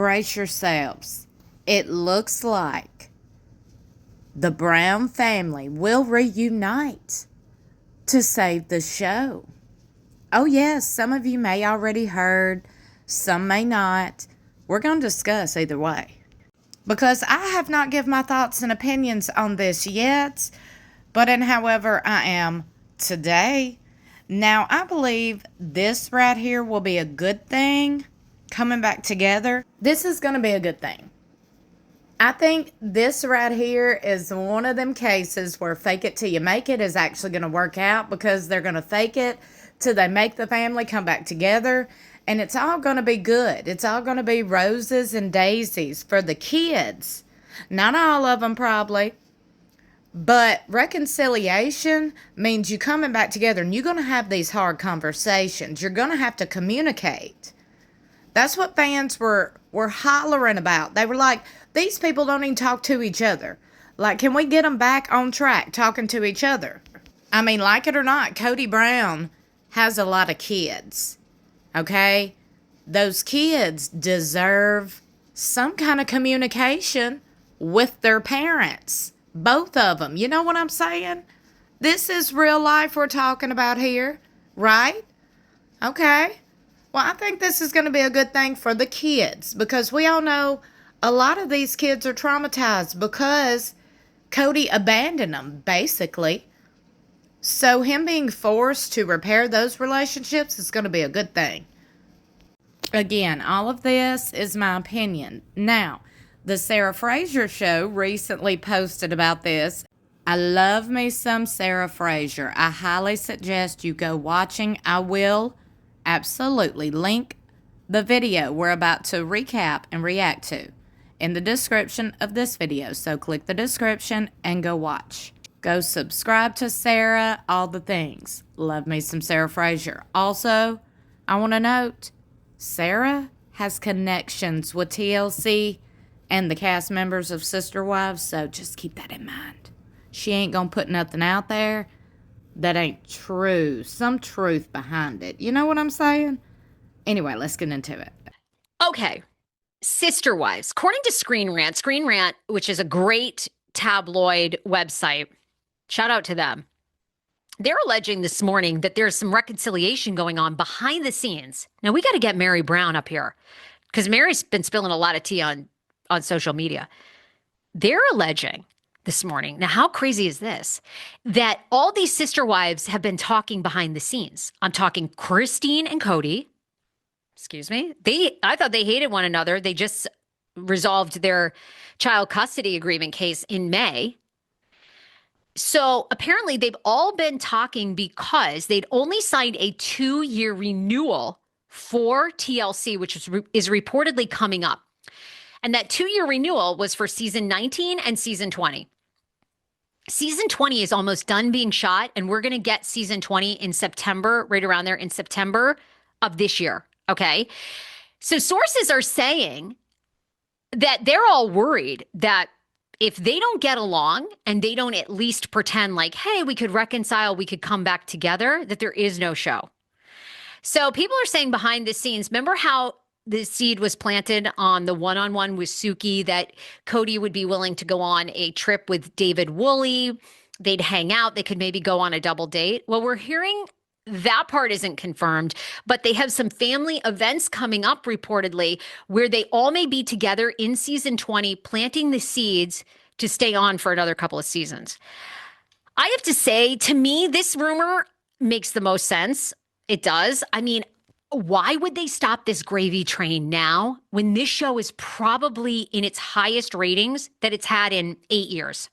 brace yourselves. It looks like the Brown family will reunite to save the show. Oh yes, some of you may already heard, some may not. We're going to discuss either way, because I have not given my thoughts and opinions on this yet, but in however I am today. Now, I believe this right here will be a good thing, coming back together. This is going to be a good thing. I think this right here is one of them cases where fake it till you make it is actually going to work out, because they're going to fake it till they make the family come back together, and it's all going to be good. It's all going to be roses and daisies for the kids. Not all of them probably, but reconciliation means you coming back together, and you're going to have these hard conversations. You're going to have to communicate. That's what fans were hollering about. They were like, these people don't even talk to each other. Like, can we get them back on track talking to each other? I mean, like it or not, Kody Brown has a lot of kids, okay? Those kids deserve some kind of communication with their parents. Both of them. You know what I'm saying? This is real life we're talking about here, right? Okay. Well, I think this is going to be a good thing for the kids, because we all know a lot of these kids are traumatized because Kody abandoned them, basically. So him being forced to repair those relationships is going to be a good thing. Again, all of this is my opinion. Now, the Sarah Fraser show recently posted about this. I love me some Sarah Fraser. I highly suggest you go watching. I will absolutely link the video we're about to recap and react to in the description of this video. So click the description and go watch. Go subscribe to Sarah, all the things. Love me some Sarah Fraser. Also, I want to note, Sarah has connections with TLC and the cast members of Sister Wives, so just keep that in mind. She ain't gonna put nothing out there that ain't true. Some truth behind it. You know what I'm saying? Anyway, let's get into it. Okay. Sister Wives. According to Screen Rant, which is a great tabloid website, shout out to them. They're alleging this morning that there's some reconciliation going on behind the scenes. Now, we got to get Mary Brown up here, because Mary's been spilling a lot of tea on social media. They're alleging this morning, now how crazy is this, that all these sister wives have been talking behind the scenes. I'm talking Christine and Kody. Excuse me. I thought they hated one another. They just resolved their child custody agreement case in May. So apparently they've all been talking because they'd only signed a 2-year renewal for TLC, which is reportedly coming up. And that 2-year renewal was for season 19 and season 20. Season 20 is almost done being shot, and we're going to get season 20 in September, right around there in September of this year. Okay. So sources are saying that they're all worried that if they don't get along and they don't at least pretend like, hey, we could reconcile, we could come back together, that there is no show. So people are saying behind the scenes, remember how the seed was planted on the one-on-one with Suki that Kody would be willing to go on a trip with David Woolley. They'd hang out. They could maybe go on a double date. Well, we're hearing that part isn't confirmed, but they have some family events coming up reportedly where they all may be together in season 20, planting the seeds to stay on for another couple of seasons. I have to say, to me, this rumor makes the most sense. It does. I mean, why would they stop this gravy train now when this show is probably in its highest ratings that it's had in 8 years?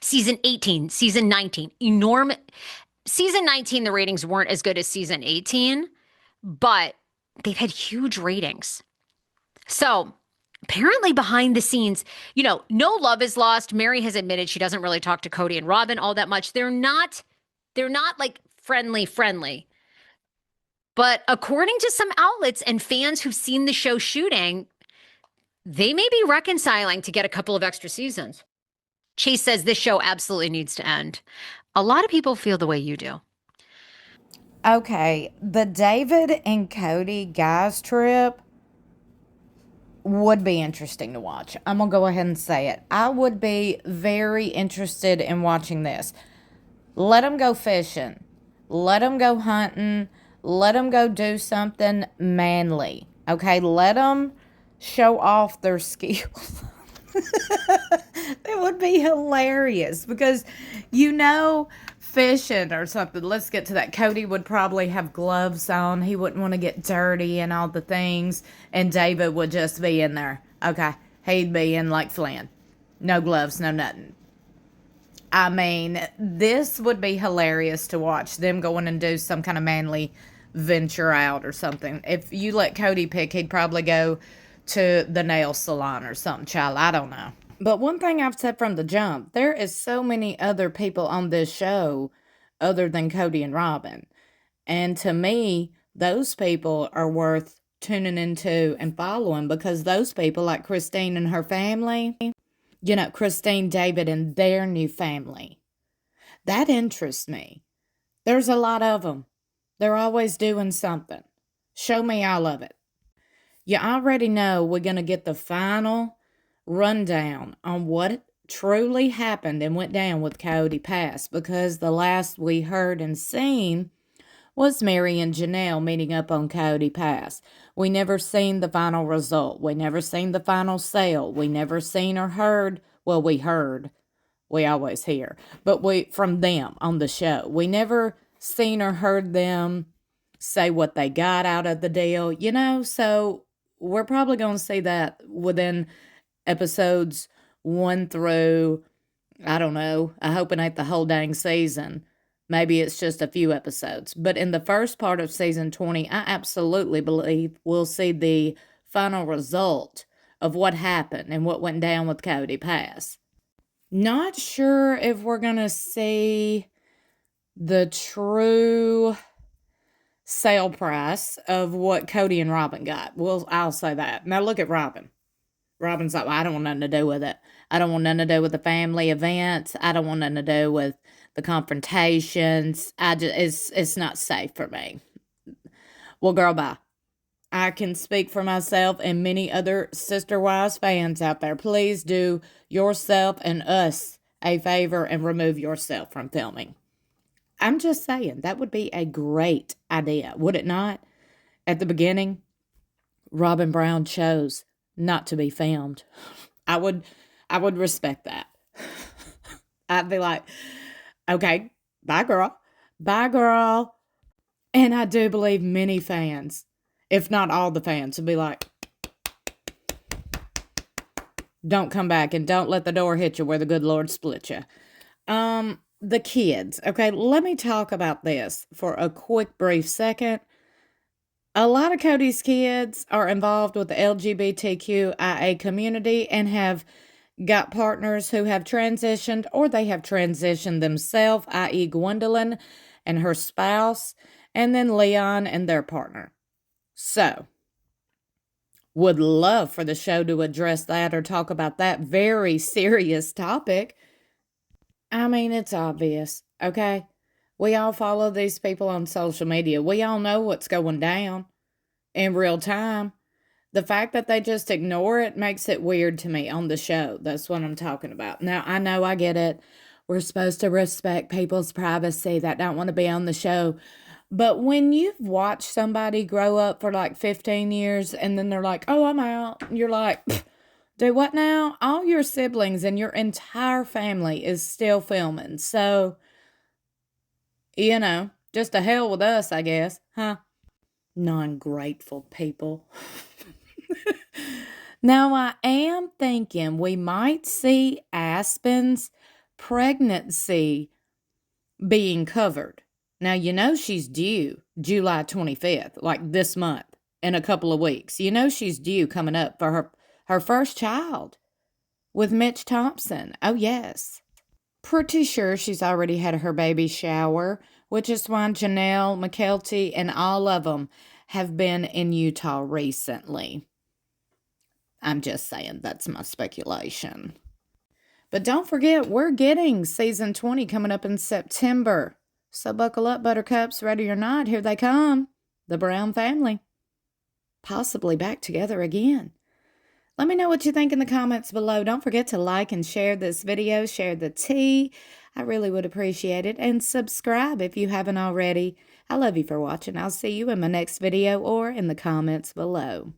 Season 18, season 19, enormous. Season 19, the ratings weren't as good as season 18, but they've had huge ratings. So apparently behind the scenes, no love is lost. Mary has admitted she doesn't really talk to Kody and Robin all that much. They're not like friendly. But according to some outlets and fans who've seen the show shooting, they may be reconciling to get a couple of extra seasons. Chase says this show absolutely needs to end. A lot of people feel the way you do. Okay, the David and Kody guys trip would be interesting to watch. I'm going to go ahead and say it. I would be very interested in watching this. Let them go fishing. Let them go hunting. Let them go do something manly. Okay? Let them show off their skills. It would be hilarious because, fishing or something. Let's get to that. Cody would probably have gloves on. He wouldn't want to get dirty and all the things. And David would just be in there. Okay. He'd be in like Flynn. No gloves, no nothing. I mean, this would be hilarious to watch. Them going and do some kind of manly venture out or something. If you let Cody pick, he'd probably go to the nail salon or something, child. I don't know. But one thing I've said from the jump, there is so many other people on this show other than Cody and Robin. And to me, those people are worth tuning into and following because those people, like Christine and her family, Christine, David, and their new family, that interests me. There's a lot of them. They're always doing something. Show me all of it. You already know we're going to get the final rundown on what truly happened and went down with Cody Pass because the last we heard and seen was Mary and Janelle meeting up on Cody Pass. We never seen the final result. We never seen the final sale. We never seen or heard. Well, we heard. We always hear. But from them on the show. We never seen or heard them say what they got out of the deal. So we're probably going to see that within episodes 1 through, I don't know, I hope it ain't the whole dang season. Maybe it's just a few episodes. But in the first part of season 20, I absolutely believe we'll see the final result of what happened and what went down with Cody Pass. Not sure if we're going to see the true sale price of what Cody and Robin got. I'll say that. Now look at Robin. Robin's like, well, I don't want nothing to do with it. I don't want nothing to do with the family events. I don't want nothing to do with the confrontations. It's not safe for me. Well, girl, bye. I can speak for myself and many other Sister Wives fans out there. Please do yourself and us a favor and remove yourself from filming. I'm just saying, that would be a great idea, would it not? At the beginning, Robin Brown chose not to be filmed. I would respect that. I'd be like, okay, bye girl. Bye girl. And I do believe many fans, if not all the fans, would be like, don't come back and don't let the door hit you where the good Lord split you. The kids. Okay, let me talk about this for a quick, brief second. A lot of Cody's kids are involved with the LGBTQIA community and have got partners who have transitioned or they have transitioned themselves, i.e. Gwendolyn and her spouse, and then Leon and their partner. So, would love for the show to address that or talk about that very serious topic. I mean, it's obvious, okay? We all follow these people on social media. We all know what's going down in real time. The fact that they just ignore it makes it weird to me on the show. That's what I'm talking about. Now, I know I get it. We're supposed to respect people's privacy that don't want to be on the show. But when you've watched somebody grow up for like 15 years and then they're like, oh, I'm out. You're like, do what now? All your siblings and your entire family is still filming. So, just to hell with us, I guess. Huh? Non-grateful people. Now, I am thinking we might see Aspen's pregnancy being covered. Now, she's due July 25th, like this month, in a couple of weeks. She's due coming up for her first child with Mitch Thompson. Oh, yes. Pretty sure she's already had her baby shower, which is why Janelle, McKelty, and all of them have been in Utah recently. I'm just saying, that's my speculation. But don't forget, we're getting season 20 coming up in September. So buckle up, buttercups, ready or not, here they come. The Brown family. Possibly back together again. Let me know what you think in the comments below. Don't forget to like and share this video, share the tea. I really would appreciate it. And subscribe if you haven't already. I love you for watching. I'll see you in my next video or in the comments below.